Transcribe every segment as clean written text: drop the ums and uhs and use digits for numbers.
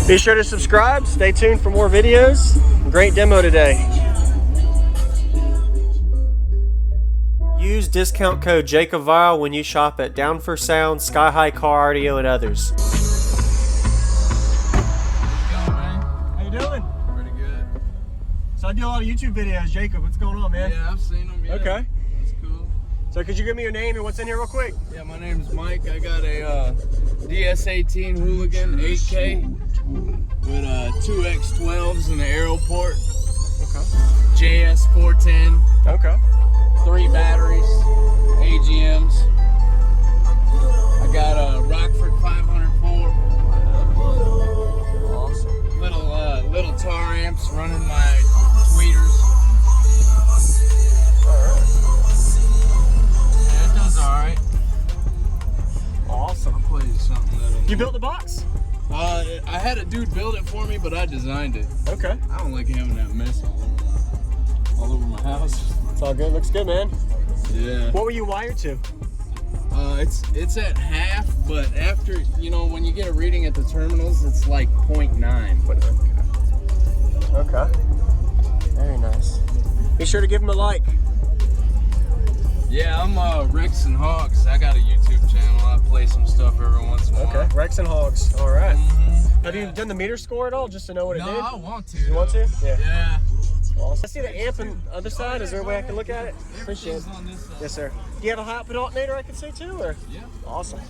Be sure to subscribe. Stay tuned for more videos. Great demo today. Use discount code JACOBVILE when you shop at Down for Sound, Sky High Car Audio, and others. How you doing? Pretty good. So I do a lot of YouTube videos. Jacob, what's going on, man? Yeah, I've seen them. Yeah. Okay. That's cool. So could you give me your name and what's in here real quick? Yeah, my name's Mike. I got a DS18 Hooligan 8K with 2 X12s and an Aeroport. Okay. JS 410. Okay. 3 batteries. AGMs. I got a Rockford 504. Awesome. Little Taramps running my tweeters. Yeah, it does alright. Awesome. I'll play you something that'll... You built the box? I had a dude build it for me, but I designed it. Okay. I don't like having that mess all over my house. It's all good. Looks good, man. Yeah. What were you wired to? It's at half, but after, you know, when you get a reading at the terminals, it's like 0.9. Okay. Very nice. Be sure to give him a like. Yeah, I'm Rex and Hogs. I got a YouTube channel. I play some stuff every once in a while. Okay. Rex and Hogs. All right. Mm-hmm. Have you done the meter score at all, just to know what it did? No, I want to. You want to? Yeah. Yeah. Awesome. I see the amp on the other side. Is there a way I can look at it? Appreciate it. On this side. Yes, sir. Do you have a high output alternator I can see too, or? Yeah. Awesome.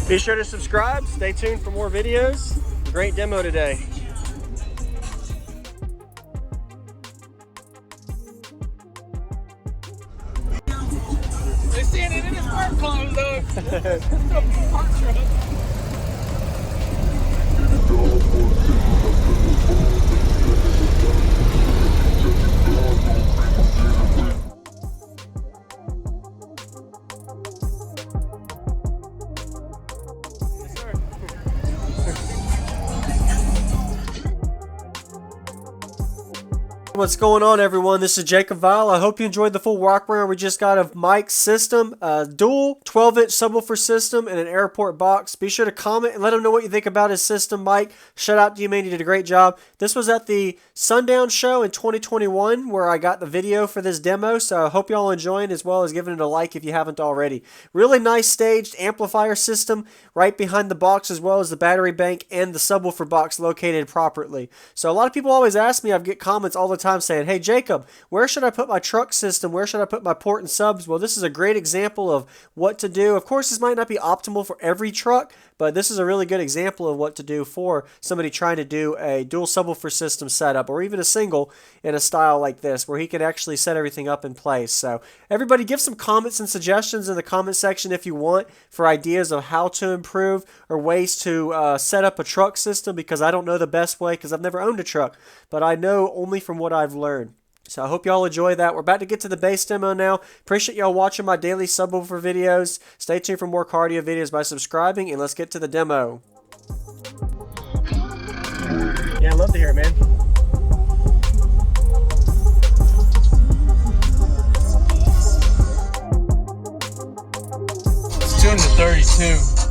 Be sure to subscribe. Stay tuned for more videos. Great demo today. They standing in his park clothes, though. Park truck. What's going on, everyone? This is Jacob Vile. I hope you enjoyed the full walk around we just got of Mike's system, a dual 12-inch subwoofer system and an Aeroport Box. Be sure to comment and let him know what you think about his system, Mike. Shout out to you, man. You did a great job. This was at the Sundown show in 2021 where I got the video for this demo, so I hope y'all enjoying as well as giving it a like if you haven't already. Really nice staged amplifier system right behind the box, as well as the battery bank and the subwoofer box located properly. So a lot of people always ask me, I get comments all the time saying, hey Jacob, where should I put my truck system? Where should I put my port and subs? Well, this is a great example of what to do. Of course, this might not be optimal for every truck, but this is a really good example of what to do for somebody trying to do a dual subwoofer system setup, or even a single in a style like this, where he can actually set everything up in place. So everybody give some comments and suggestions in the comment section if you want, for ideas of how to improve or ways to set up a truck system, because I don't know the best way, because I've never owned a truck, but I know only from what I've learned. So I hope y'all enjoy that. We're about to get to the bass demo now. Appreciate y'all watching my daily subwoofer videos. Stay tuned for more cardio videos by subscribing, and let's get to the demo. Yeah, I'd love to hear it, man. It's tuned to 32.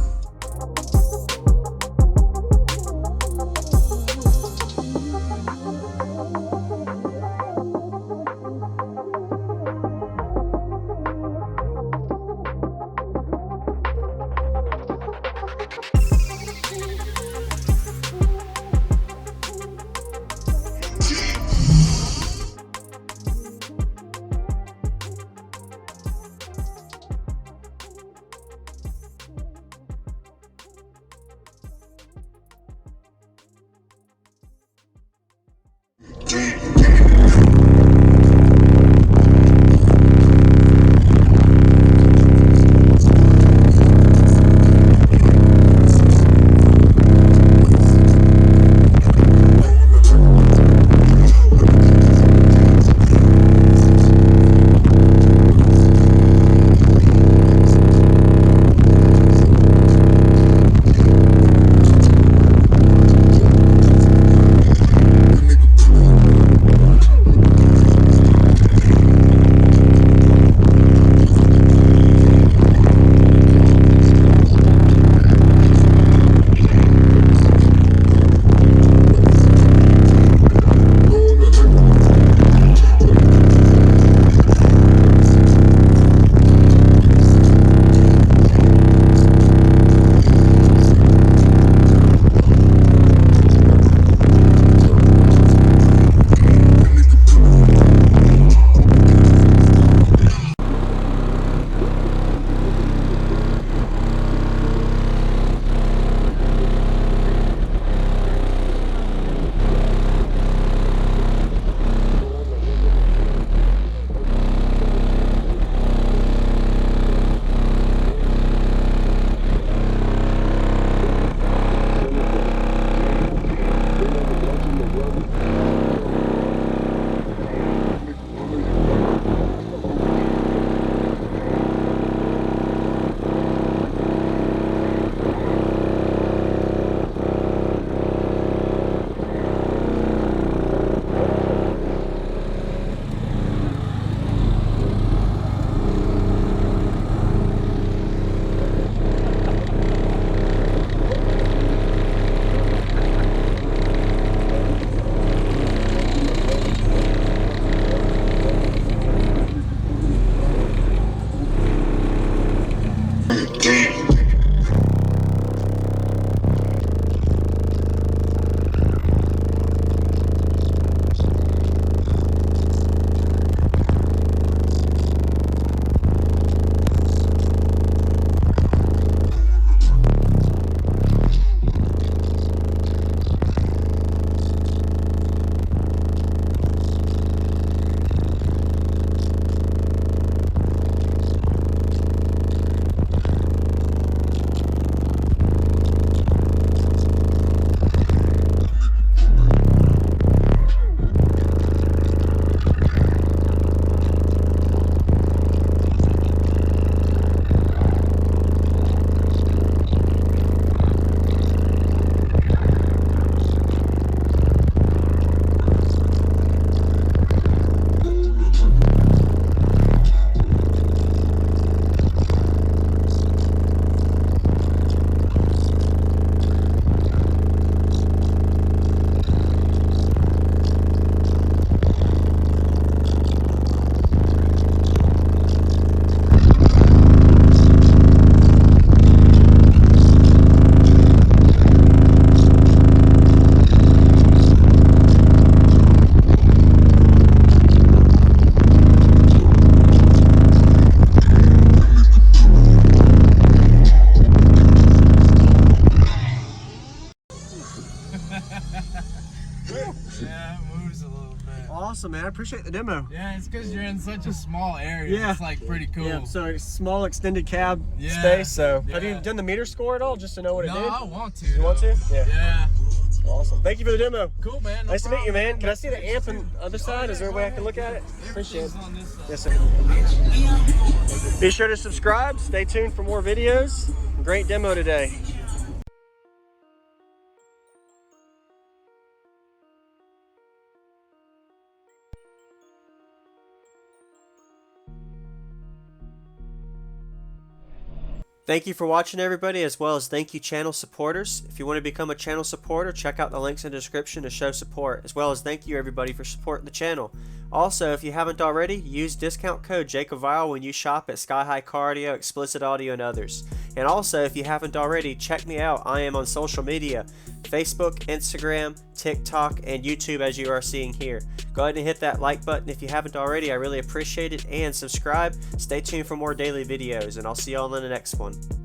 Yeah, it moves a little bit. Awesome, man. I appreciate the demo. Yeah, it's because you're in such a small area. Yeah. It's like pretty cool. Yeah, so a small extended cab Yeah. space. So, have Yeah. you done the meter score at all, just to know what it No, did? I want to. You want to? Yeah. Yeah. Awesome. Thank you for the demo. Cool, man. No Nice to meet you, problem. man. Can I see the amp on the other side? Is there a way I can look at it? Appreciate it. Everything's on this side. Yes, sir. Be sure to subscribe. Stay tuned for more videos. Great demo today. Thank you for watching, everybody, as well as thank you channel supporters. If you want to become a channel supporter, check out the links in the description to show support, as well as thank you everybody for supporting the channel. Also, if you haven't already, use discount code JakeAVile when you shop at Sky High Cardio, Explicit Audio, and others. And also, if you haven't already, check me out. I am on social media, Facebook, Instagram, TikTok, and YouTube, as you are seeing here. Go ahead and hit that like button if you haven't already. I really appreciate it. And subscribe. Stay tuned for more daily videos, and I'll see y'all in the next one.